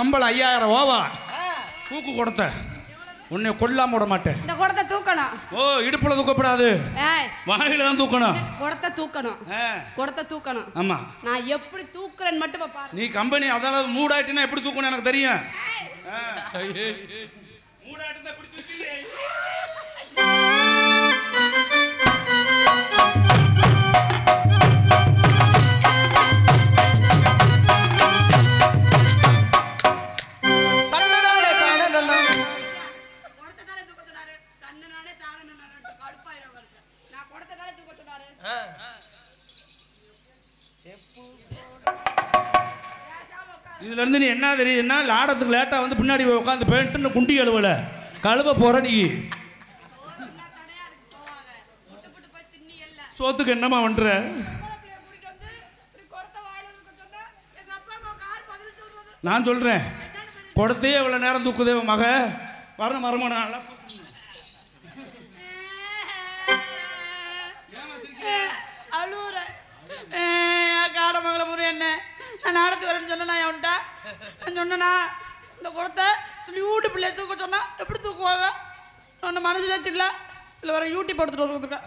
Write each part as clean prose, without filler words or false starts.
சம்பளம் 5000 ஓவா. தூக்கு கொடுத்த உன்னை கொல்லாம விட மாட்டேன். இந்த குடத்தை தூக்கணும். ஓ இடுப்புல தூக்கப்படாது, வாயில தான் தூக்கணும். குடத்தை தூக்கணும், குடத்தை தூக்கணும். ஆமா, நான் எப்படி தூக்குறேன்னு மட்டும் பாரு. நீ கம்பெனி அதாவது மூடாயிட்டுனா எப்படி தூக்கணும் எனக்கு தெரியும். மூடாயிட்டு எப்படி தூக்கி இதுல இருந்து நீ என்ன தெரியுதுன்னா லாடத்துக்கு லேட்டா வந்து பின்னாடி போய் உட்காந்து பேண்ட்டு குண்டி கழுவல கழுவ போற நீ. சோத்துக்கு என்னமா பண்ற? நான் சொல்றேன் கொடுத்தே இவ்வளவு நேரம் தூக்குதே மக வர மரமான காடமங்கல முறை என்ன நான் நாடத்து வரேன்னு சொன்னா அவன்கிட்ட நான் சொன்னா இந்த குடத்தை துளியூட்டு பிள்ளைய தூக்க சொன்னா எப்படி தூக்குவாங்க? ஒன்று மனசு வச்சுக்கல இல்லை வர யூடியூப் எடுத்துட்டு வந்துருக்கேன்.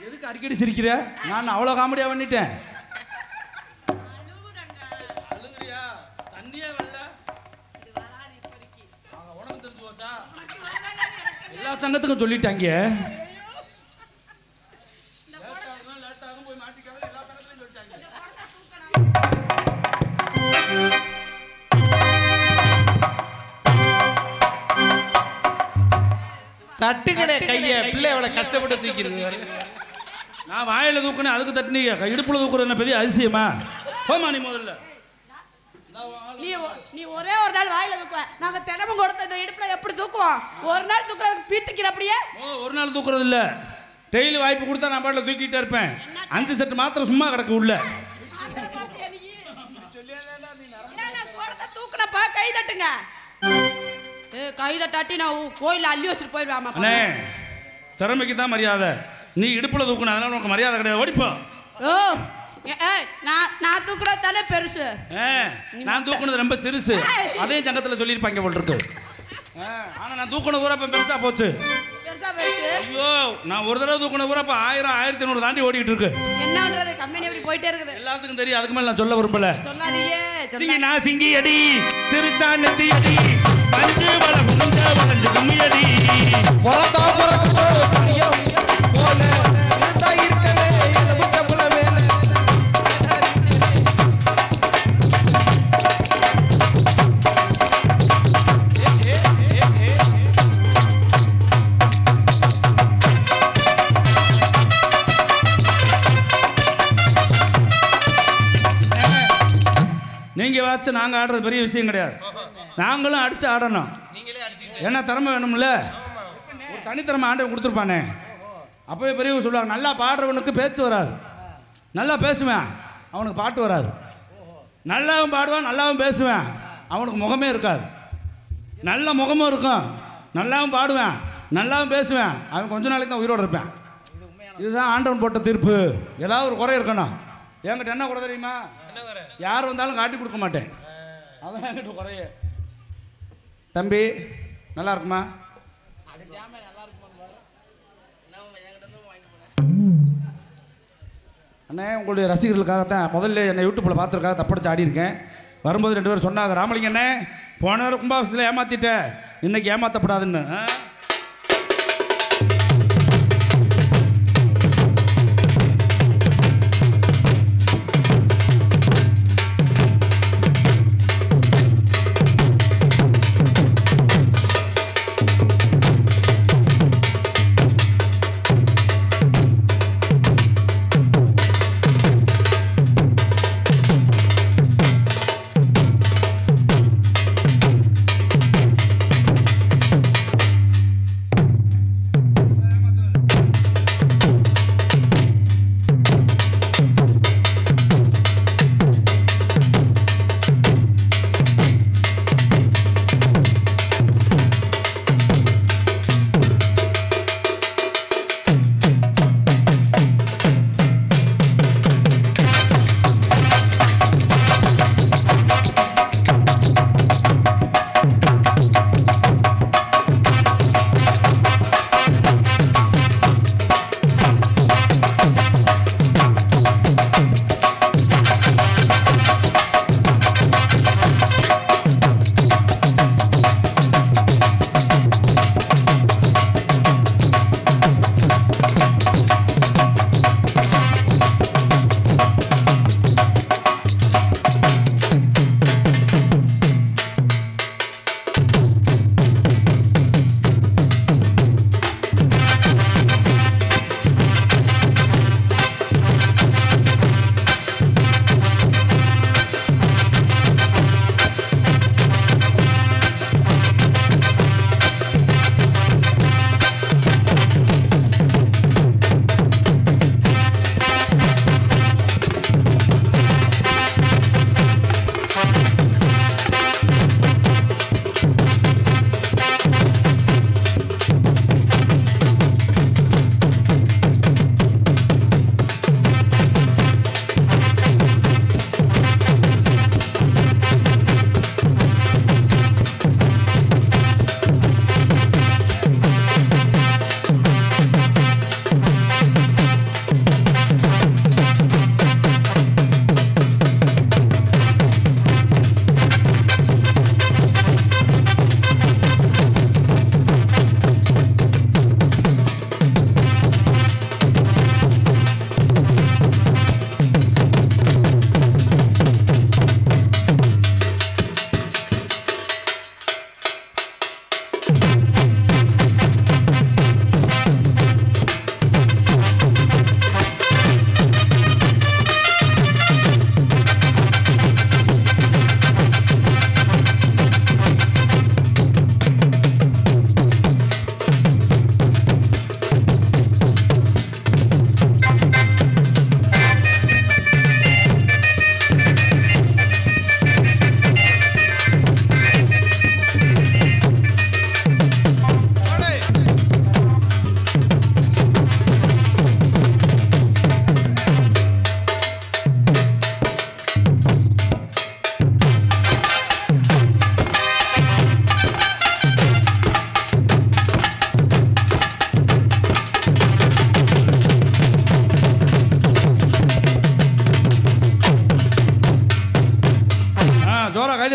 எதுக்கு அடிக்கடி சிரிக்கிற? நான் அவ்வளோ காமெடியா பண்ணிட்டேன். தண்ணியே வரல, உனக்கு தெரிஞ்சு போச்சா? எல்லா சங்கத்துக்கும் சொல்லிட்டாங்க. தட்டுக்கடை கையை பிள்ளை எவ்வளோ கஷ்டப்பட்டு தூக்கிருக்கு. நான் வாயில தூக்குனேன், அதுக்கு தட்டுனீங்க. இடுப்புல தூக்குறது பெரிய அதிசயமா? போமா நீ முதல்ல. நீ ஒரே ஒரு நாள் வாயில தூக்குவ, நாங்க தினமும் கொடுத்த இடுப்புல எப்படி தூக்குவோம்? ஒரு நாள் தூக்குறதுக்கு பீத்துக்கிற அப்படியே. ஒரு நாள் தூக்குறது இல்ல, டெய்லி வாய்ப்பு கொடுத்தா நான் பாட்டில் தூக்கிட்டே இருப்பேன். 5 செட் மாத்திரம் சும்மா கிடக்கு உள்ள. தூக்குனப்பா கை தட்டுங்க. கை தட்டாட்டி நான் கோயில அள்ளி வச்சுட்டு போயிடுவாமா. அண்ணே திறமைக்கு தான் மரியாதை. நீ இடுப்புல தூக்குன அதனால உனக்கு மரியாதை கிடையாது, ஓடிப்போ. ஓ நான் தூக்குறது தானே பெருசு, நான் தூக்குனது ரொம்ப சிறுசு. அதே சங்கத்தில் சொல்லியிருப்பாங்க போல் இருக்கு. ஆனா நான் தூக்குன பூரா இப்போ பெருசா போச்சு. ஐயோ நான் ஒரு தடவை தூக்குன பூரா இப்போ 1000 1500 தாண்டி ஓடிக்கிட்டு இருக்கு. என்ன பண்றது, கம்பெனி எப்படி போயிட்டே இருக்குது. எல்லாத்துக்கும் தெரியும், அதுக்கு மேல நான் சொல்ல விரும்பல. சொல்லாதீங்க. சிங்கி நான் சிங்கி அடி சிறுச்சா நெத்தி அடி பஞ்சு வள குஞ்ச வளஞ்சு கும்மி அடி பொறந்தா பொறக்குதோ துணியம் போல இருந்தா இருக்கவே எலும்புட்ட புல மேல. நீங்க வாச்சு நாங்க ஆடுறது பெரிய விஷயம் கிடையாது. நாங்களும் அடிச்சு ஆடணும். என்ன திறமை வேணும்ல, ஒரு தனித்திறமை ஆண்டவன் கொடுத்துருப்பானே. அப்பவே பெரியவங்க சொல்லுவாங்க, நல்லா பாடுறவனுக்கு பேச்சு வராது, நல்லா பேசுவேன் அவனுக்கு பாட்டு வராது. நல்லாவும் பாடுவான் நல்லாவும் பேசுவேன் அவனுக்கு முகமே இருக்காது. நல்ல முகமும் இருக்கும், நல்லாவும் பாடுவேன் நல்லாவும் பேசுவேன், அவன் கொஞ்ச நாளைக்கு தான் உயிரோடு இருப்பேன். இதுதான் ஆண்டவன் போட்ட தீர்ப்பு. ஏதாவது ஒரு குறை இருக்கணும். என்கிட்ட என்ன குறை தெரியுமா? யார் வந்தாலும் காட்டி கொடுக்க மாட்டேன், அதான் என்கிட்ட குறைய. தம்பி நல்லா இருக்குமா? அண்ணே உங்களுடைய ரசிகர்களுக்காகத்தான் முதல்ல என்னை யூடியூப்பில் பார்த்துருக்காக தப்படிச்சு ஆடி இருக்கேன். வரும்போது 2 பேரும் சொன்னாங்க, ராமலிங்க அண்ணே போன கும்பாபிஷத்தில் ஏமாற்றிட்டேன், இன்னைக்கு ஏமாற்றப்படாதுன்னு.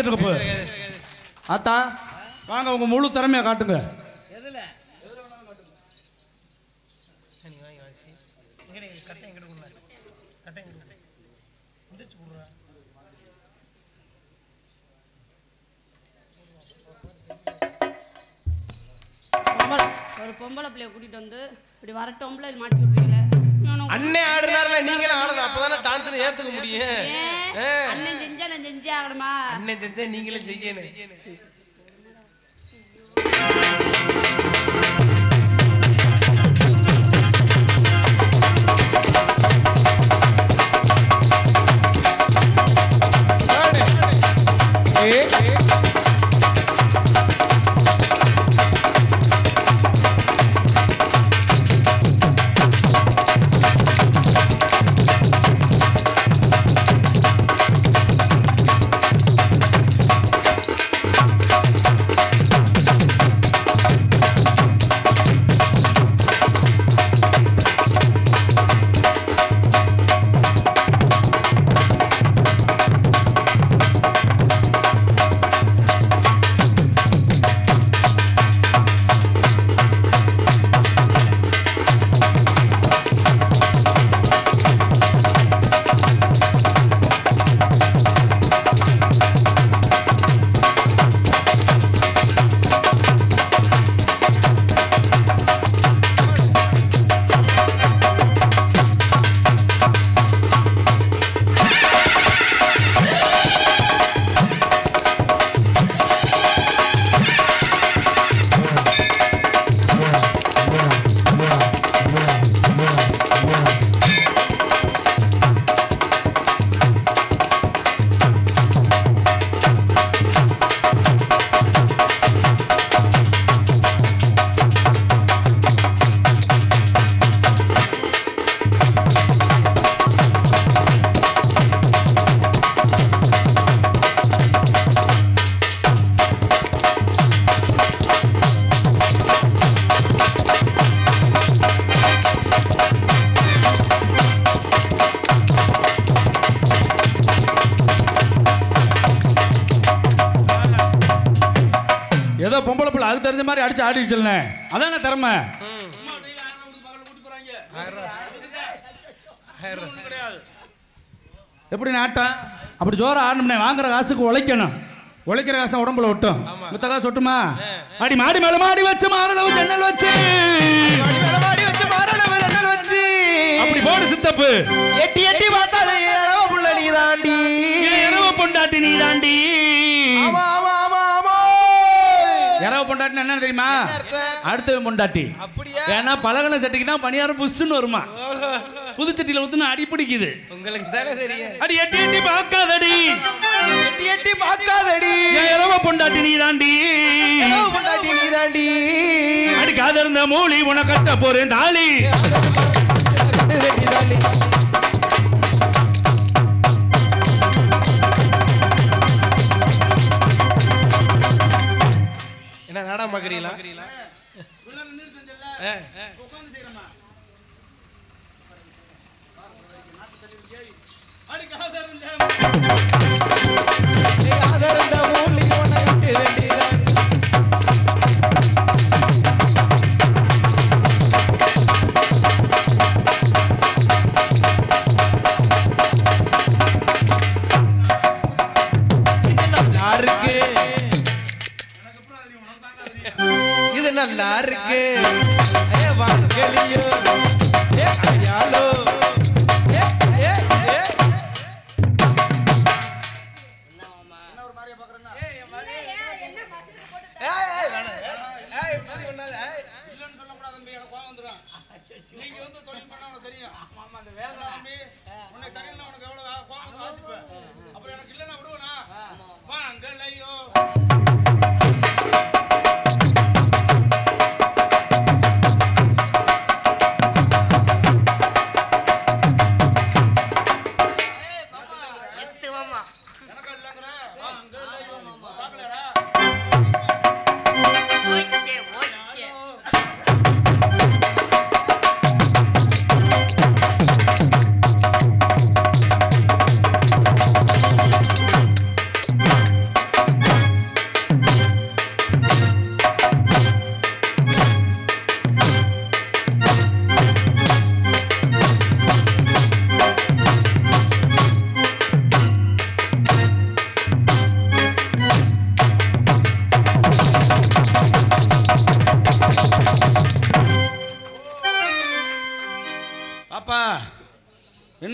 தட்டுங்க போ. ஆத்தா வாங்க உங்க முழு திறமையை காட்டுங்க. ஒரு பொம்பளை பிள்ளைய கூட்டிட்டு வந்து இப்படி வரட்டோம்ல இது மாட்டி விடுறீங்களே. அண்ணே ஆடுனார்ல நீங்களும் ஆடணும், அப்பதானே டான்ஸ்ல ஏத்துக்க முடியும். அண்ணன் செஞ்சா நான் செஞ்சே ஆகணுமா? அண்ணன் செஞ்சா நீங்களும் செய்யணும். ஏதோ பொம்பளை பிள்ளை அது தெரிஞ்ச மாதிரி அடிச்சு ஆடிச்சுல்ல, அதான திறமை. எப்படி நாட்டம் அப்படி ஜோர ஆடணும்னே, வாங்குற காசுக்கு உழைக்கணும், உழைக்கிற காசை உடம்புல ஒட்டும். முத்த காசு ஒட்டுமா? அடி மாடி மேல மாடி வச்சு மாரளவு ஜன்னல் வச்சு அப்படி போடு சித்தப்பு. எட்டி எட்டி பார்த்தாலே இரவு புள்ள நீ தாண்டி, இரவு பொண்டாட்டி நீ தாண்டி. ஆமா ஆமா ஆமா ஆமா. இரவு பொண்டாட்டின்னு என்ன தெரியுமா? அடுத்தவன் பொண்டாட்டி. அப்படியா? ஏன்னா பலகன சட்டிக்கு தான் பணியாரம் புஷ்ஷுன்னு வருமா, புது சட்டியில ஊத்துனா அடி பிடிக்குது. உங்களுக்கு தானே தெரியும். அடி எட்டி எட்டி பார்க்காதடி, எட்டி எட்டி பார்க்காதடி, இரவு பொண்டாட்டி நீ தாண்டி, இரவு பொண்டாட்டி நீ தாண்டி. அடி காதர்ந்த மூலி உன கட்ட போறேன் தாலி. என்ன நாடகம் பாக்குறீங்களா? இது நல்லா இருக்கு வாழ்க்கையோ ஐயாலோ.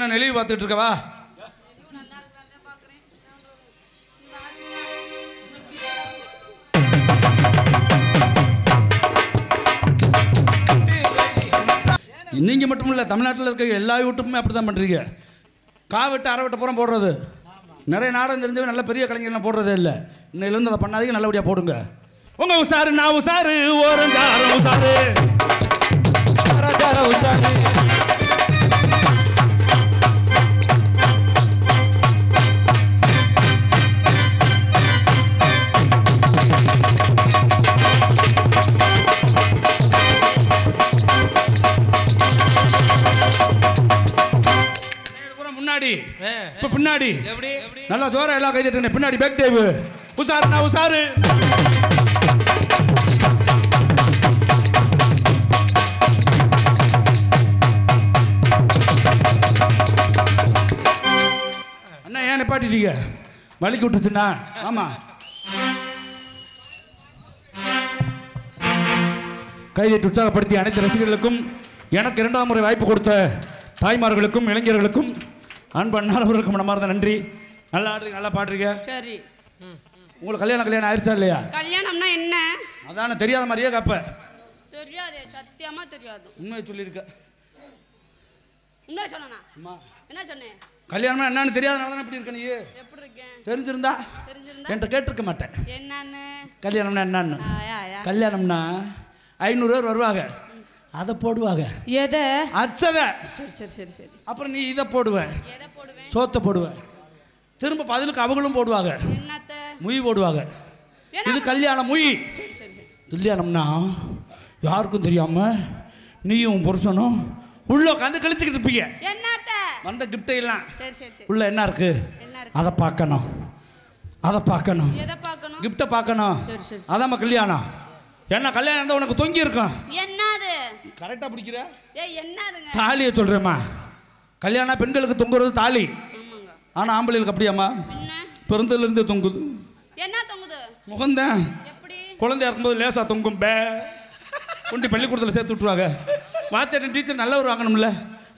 என்ன நெளிவு பார்த்துட்டு இருக்கவா? நீங்க மட்டும் இல்லை, தமிழ்நாட்டில் இருக்க எல்லா யூடியூப்புமே அப்படி தான் பண்ணுறீங்க. காவெட்டு அரைவெட்ட பூரா போடுறது. நிறைய நாடகம் தெரிஞ்சவங்க நல்ல பெரிய கலைஞர்லாம் போடுறதே இல்லை. இன்னையிலேருந்து அதை பண்ணாதீங்க, நல்லபடியாக போடுங்க. உங்க உசாரு நான் உசாரு ஓரஞ்சாரம் உசாரு உசாரு முன்னாடி இப்ப பின்னாடி நல்லா ஜோரா எல்லாம் கைதிட்டு பின்னாடி பேக் டேவ் உசாரு நான் உசாரு. அண்ணா ஏன் நிப்பாட்டிட்டீங்க? வலிக்கு விட்டுச்சுண்ணா. ஆமா கைதிட்டு உற்சாகப்படுத்தி அனைத்து ரசிகர்களுக்கும் எனக்கு 2ஆம் முறை வாய்ப்பு கொடுத்த தாய்மார்களுக்கும் இளைஞர்களுக்கும் அன்பு அண்ணாவர்களுக்கும் மனமார்ந்த நன்றி. நல்லா ஆடுறீங்க, நல்லா பாடுறீங்க. சரி, உங்களுக்கு கல்யாணம் ஆயிடுச்சா இல்லையா? கல்யாணம்னா என்ன? அதான தெரியாத மாதிரியே கப்ப. தெரியாது, சத்தியமா தெரியாது. உண்மையை சொல்லியிருக்க. உண்மையை சொன்னா என்ன சொன்னேன்? கல்யாணம்னா என்னன்னு தெரியாதனால தான் இப்படி இருக்க. நீ எப்படி இருக்கேன்? தெரிஞ்சிருந்தா என்கிட்ட கேட்டிருக்க மாட்டேன். என்னன்னு? கல்யாணம்னா என்னன்னு. கல்யாணம்னா 500 பேர் வருவாங்க, அதை போடுவாங்க. எதை? அச்சதை. சரி சரி சரி சரி. அப்புறம் நீ இதை போடுவ, எதை போடுவேன்? சோத்தை போடுவ. திரும்ப பதிலுக்கு அவங்களும் போடுவாங்க, என்னத்த? முய் போடுவாங்க. இது கல்யாணம் முய். சரி சரி. கல்யாணம்னா யாருக்கும் தெரியாம நீயும் புருஷனும் உள்ள உட்காந்து கழிச்சுக்கிட்டு இருப்பீங்க. என்னத்த? வந்த கிஃப்ட் எல்லாம் சரி சரி சரி. உள்ள என்ன இருக்கு அதை பார்க்கணும், அதை பார்க்கணும், எதை பார்க்கணும்? கிஃப்ட்டை பார்க்கணும். சரி சரி. அதாம்மா கல்யாணம். என்ன கல்யாணம் இருந்தால் உனக்கு தொங்கி இருக்கும். என்னது? கரெக்டாக பிடிக்கிற? ஏய் என்னதுங்க? தாலியை சொல்கிறேம்மா. கல்யாணம் பெண்களுக்கு தொங்குறது தாலி. ஆமாங்க. ஆனால் ஆம்பளைகளுக்கு அப்படியாம்மா? என்ன? பிறந்ததுலேருந்து தொங்குது. என்ன தொங்குது? முகந்தான். எப்படி? குழந்தையா இருக்கும்போது லேசாக தொங்கும். கொண்டு பள்ளிக்கூடத்தில் சேர்த்து விட்ருவாங்க. வாத்தியார் டீச்சர் நல்லவர் வாங்கணும்ல,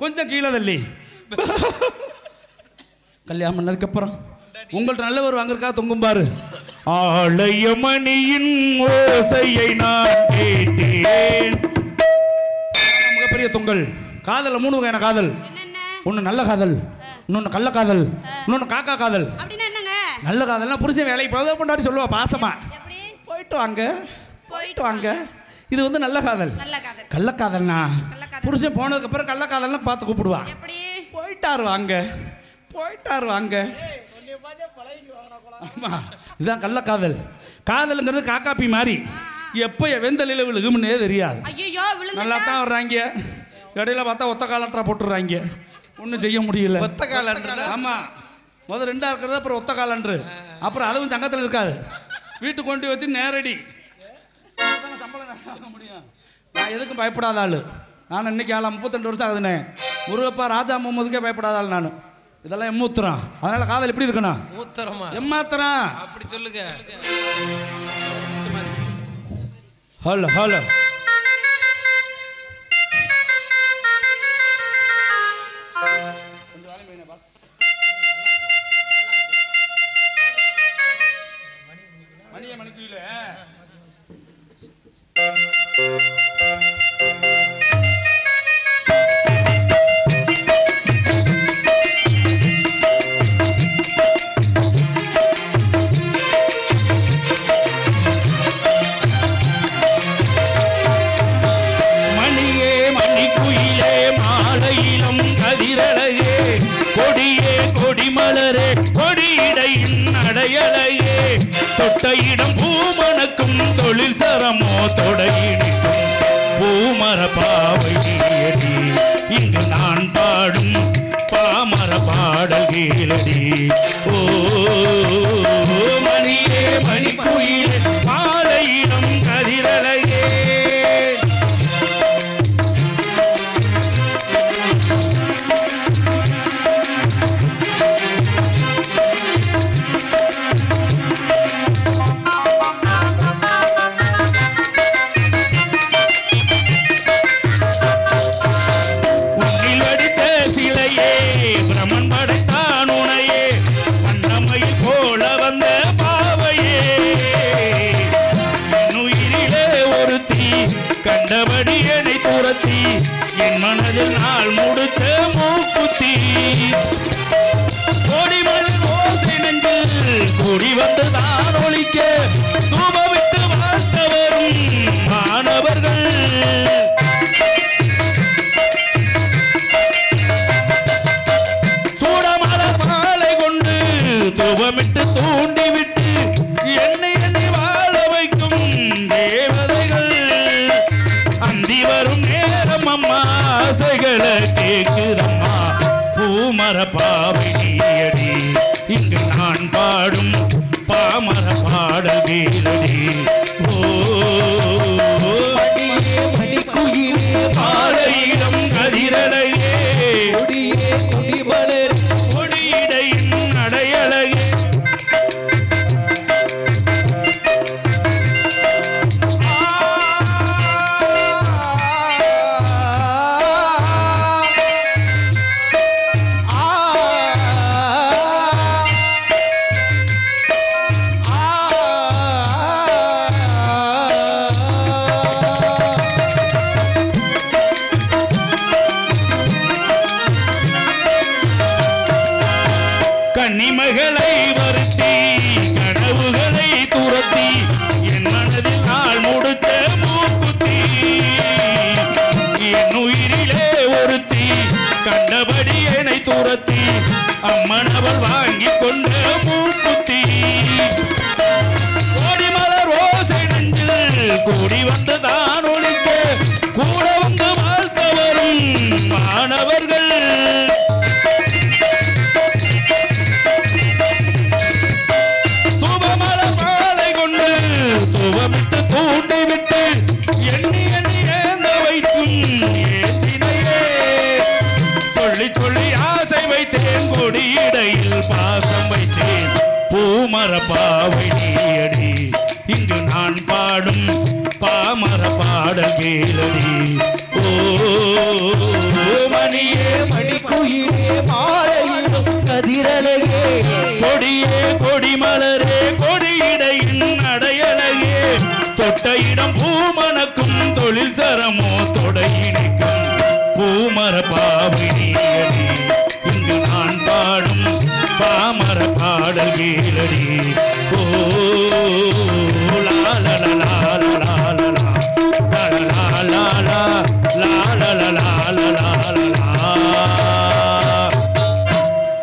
கொஞ்சம் கீழே தள்ளி. கல்யாணம் பண்ணதுக்கப்புறம் உங்கள்கிட்ட நல்லவர் வாங்குறதுக்காக தொங்கும் பாரு. ஆலயமணியின் ஓசையை நான் கேட்டேன். மிகப்பெரிய தொங்கல். காதல் 3 வகையான காதல். ஒன்று நல்ல காதல், இன்னொன்று கள்ள காதல், இன்னொன்று காக்கா காதல். நல்ல காதல்னா புருஷன் வேலைக்கு போக கொண்டாடி சொல்லுவா பாசமா, போயிட்டு வாங்க போயிட்டு வாங்க. இது வந்து நல்ல காதல். கள்ளக்காதல்னா புருஷன் போனதுக்கப்புறம் கள்ளக்காதல்னா பார்த்து கூப்பிடுவா, போயிட்டாரு வாங்க போயிட்டாரு வாங்க. ஆமா, இதுதான் கள்ளக்காதல். காதலுங்கிறது காக்காப்பி மாதிரி எப்போ வெந்தலையில் விழுகும்னே தெரியாது. நல்லா தான் வர்றாங்க, இடையில பார்த்தா ஒத்த காலட்டா போட்டுடுறாங்க, ஒன்றும் செய்ய முடியல. ஒத்த காலன்று. ஆமாம், முதல் 2ஆக இருக்கிறது, அப்புறம் ஒத்த காலன்று, அப்புறம் அதுவும் சங்கத்தில் இருக்காது. வீட்டுக்கு கொண்டு வச்சு நேரடி சம்பளம் முடியும். நான் எதுக்கும் பயப்படாத ஆள். நான் இன்னைக்கு 32 வருஷம் ஆகுதுண்ணே. முருகப்பா ராஜா முகமதுக்கே பயப்படாத ஆள் நான். இதெல்லாம் எம்மூத்திரம். அதனால காதல் எப்படி இருக்கணும்? எம்மாத்திரம். அப்படி சொல்லுங்க. Hello hello. மணியை மணிக்குல கொடிமலரே கொடியிடையின் அடையலையே தொட்ட இடம் பூமணக்கும் தொழில் சரமோ தொடையிடிக்கும் பூமர பாவையடி இங்கு நான் பாடும் பாமர பாடல் கேளடி. ஓ மணியே மணிக்குயிலே மாலையிடம் கதிரலையே. துரத்தி என் மனதில் நாள் முடித்த மூக்குத்தி கோடிமலை ஓசை நெஞ்சில் கூடி வந்து தான் ஒழிக்க தூபவிட்டு வாழ்த்தவரும் மாணவர்கள் சூடமலர் மாலை கொண்டு தூபமிட்டு தூண்டிவிட்டு என்னை என்னை வாழ வைக்கும் தேவதைகள் அந்தி வரும் நேரம் அம்மா ஆசைகளை கேட்குதம்மா பூமர பாவையடி இங்கு நான் பாடும் பாமர பாடல் வீரடி மணிக்குயிலே பாலையிடம் கதிரலையே கொடியே கொடிமலர் கொடியிடையின் நடையழகே கன்னிமகளை வருத்தி கனவுகளை துரத்தி என் மனதில் நாள் முடித்த மூக்குத்தி என் உயிரிலே ஒருத்தி கண்டபடி என்னை துரத்தி அம்மன் அவள் வாங்கி கொண்ட மூக்குத்தி கோடிமலர் ஓசை நெஞ்சில் கூடி வந்து தான் ஒழிக்க கூட வந்து வாழ்த்தவரும் மாணவர்கள் தூவமிட்டு தூண்டிவிட்டு எண்ணி எண்ணி ஏந்த வைக்கும் ஏற்றினையே சொல்லி சொல்லி ஆசை வைத்தேன் கொடியிடையில் பாசம் வைத்தேன் பூமர பாவை நீயடி இங்கு நான் பாடும் பாமர பாடல் கேளடி ஓ மணியே மணிக்குயிலே மாலையிடும் கதிரலையே கொடியே கொடிமலரே கொடியிடையின் அடையலையே தொட்ட இடம் பூமணக்கும் தொழில் சரமோ தொடையினைக்கும் பூமர பாவினியடி இங்கு நான் பாடும் பாமர பாடல் கீழடி ஓ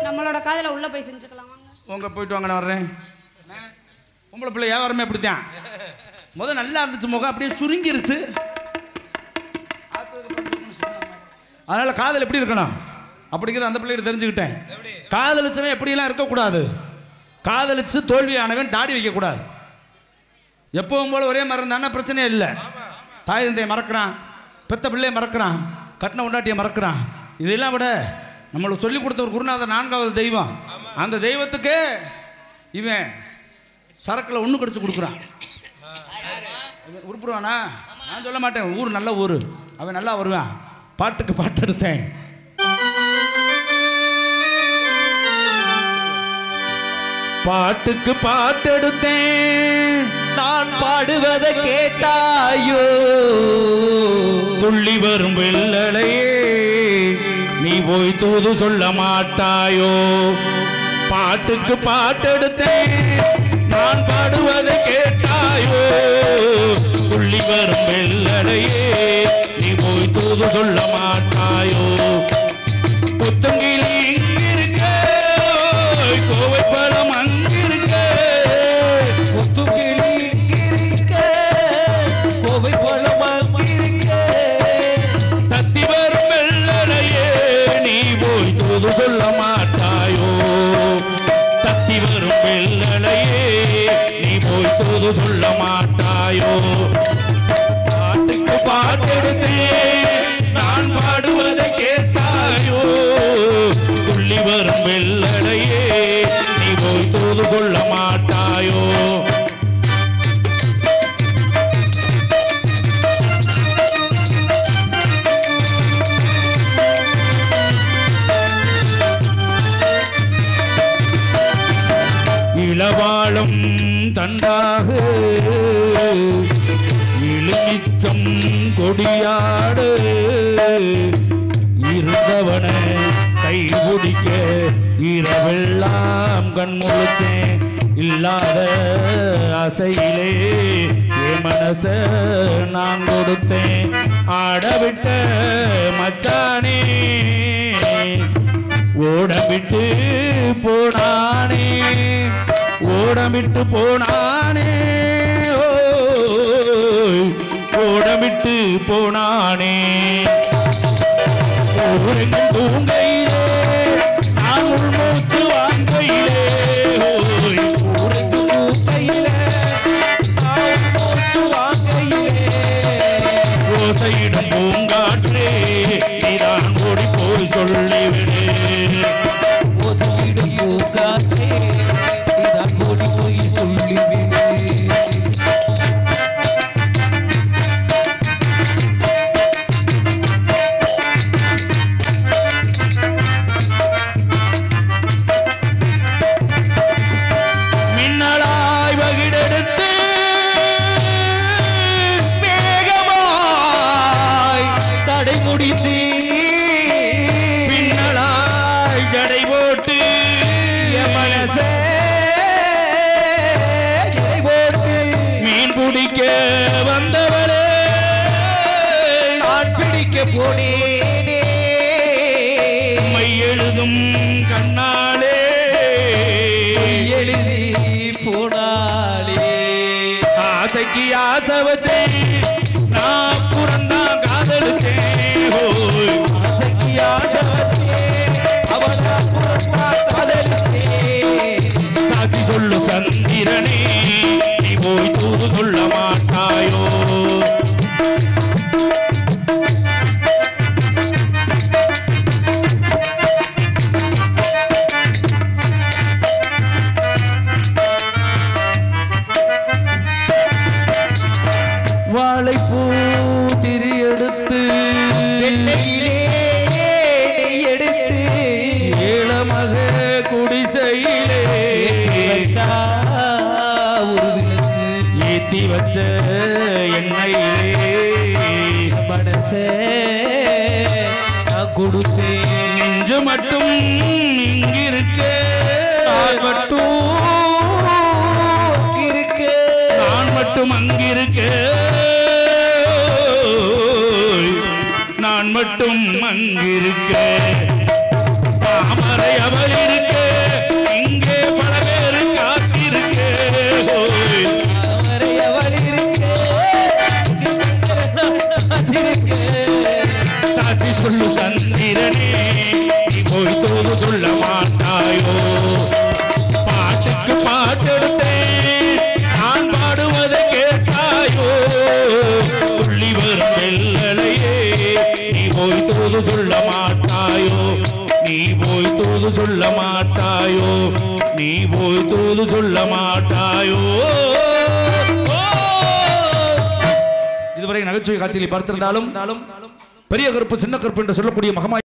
நம்மளோட காதல உள்ள போய் செஞ்சுக்கலாம் உங்க போயிட்டு வாங்க நான் வர்றேன் உங்களை பிள்ளை வியாபாரமே அப்படித்தான் முதல் நல்லா இருந்துச்சு முகம் அப்படியே சுருங்கிருச்சு அதனால காதல் எப்படி இருக்கணும் அப்படிங்கிறது அந்த பிள்ளைகிட்ட தெரிஞ்சுக்கிட்டேன் காதலிச்சவன் எப்படியெல்லாம் இருக்கக்கூடாது காதலிச்சு தோல்வியானவன் தாடி வைக்கக்கூடாது எப்பவும் போல ஒரே மாதிரி இருந்தான்னா பிரச்சனையே இல்லை தாய் தந்தையை மறக்கிறான் பெத்த பிள்ளையை மறக்கிறான் கட்டின உண்டாட்டியை மறக்கிறான் இதெல்லாம் விட நம்மளுக்கு சொல்லிக் கொடுத்த ஒரு குருநாதர் 4வது தெய்வம் அந்த தெய்வத்துக்கு இவன் சரக்கில் ஒன்று கடிச்சு கொடுக்குறான் உருப்புடுவானா நான் சொல்ல மாட்டேன் ஊர் நல்ல ஊர் அவன் நல்லா வருவான் பாட்டுக்கு பாட்டு எடுத்தேன் பாட்டுக்கு பாட்டு எடுத்தேன் நான் பாடுவதை கேட்டாயோ துள்ளி வரும் வெள்ளலையே நீ போய் தூது சொல்ல மாட்டாயோ பாட்டுக்கு பாட்டு எடுத்தேன் நான் பாடுவதை கேட்டாயோ துள்ளி வரும் வெள்ளலையே நீ போய் தூது சொல்ல மாட்டாயோ புத்தங்கிலி இங்கிருக்க கோவை பழம் அங்கிருக்க முத்துக்கிளி இங்கிருக்க கோவை பழம் அங்கிருக்க தத்தி வரும் வெள்ளலையே நீ போய் தூது சொல்ல மாட்டாயோ தத்தி வரும் வெள்ளலையே நீ போய் தூது சொல்ல மாட்டாயோ பாட்டுக்கு பாட்டெடுத்தேன் நான் பாடுவதை கேட்டாயோ துள்ளி வரும் வெள்ளலையே நீ போய் தூது சொல்ல மாட்டாயோ இளவாளும் தண்டாக இழுமிச்சம் கொடியாடு இருந்தவன கை பிடிக்க இரவெல்லாம் கண் முழிச்சேன் இல்லாத ஆசையிலே என் மனச நான் கொடுத்தேன் ஆடவிட்ட மச்சானே ஓடவிட்டு போனானே ஓடவிட்டு போனானே ஓடவிட்டு போனானே ஊரெங்கும் தூங்கையிலே நான் உள்மூச்சு வாங்கையிலே ஊரெங்கும் தூங்கையிலே நான் உள்மூச்சு வாங்கையிலே ஓசையிடும் பூங்காற்றே நீதான் ஓடி போய் சொல்லிவிடு ஓசையிடும் பூங்காற்றே நீதான் ஓடி போய் சொல்லிவிடு போனேனே மை எழுதும் கண்ணாலே எழுதி போனாலே ஆசைக்கு ஆசை வச்சே நான் புறந்தான் காதலிச்சேன் ஆசைக்கு ஆசை வச்சே அவன் புறந்தான் காதலிச்சேன் சாட்சி சொல்லு சந்திரனே நீ போய் தூது சொல்ல மாட்டாயோ வாழைப்பூ திரி எடுத்து வெண்ணையிலே எடுத்து ஏழமக குடிசையிலே ஒரு விளக்கு ஏத்தி வச்ச எண்ணெயிலே மனசே நான் கொடுத்தேன் நெஞ்சு மட்டும் இங்கிருக்க நான் மட்டும் இருக்க நான் மட்டும் அங்கிருக்க நான் மட்டும் அங்கிருக்க தாமரை அவள் இருக்க இங்கே பல பேரு காத்திருக்க அவரை அவள் இருக்க சாட்சி சொல்லு சந்திரனே நீ போய் தூது சொல்ல மாட்டாயோ பாட்டுக்கு பாட்டெடுத்தேன் நான் பாடுவதை கேட்டாயோ துள்ளி வரும் வெள்ளலையே நீ போய் தூது சொல்ல மாட்டாயோ நீ போய் தூது சொல்ல மாட்டாயோ நீ போய் தூது சொல்ல மாட்டாயோ இதுவரை நகைச்சுவை காட்சிகளை பார்த்திருந்தாலும் பெரிய கருப்பு சின்ன கருப்பு என்று சொல்லக்கூடிய மகமாய்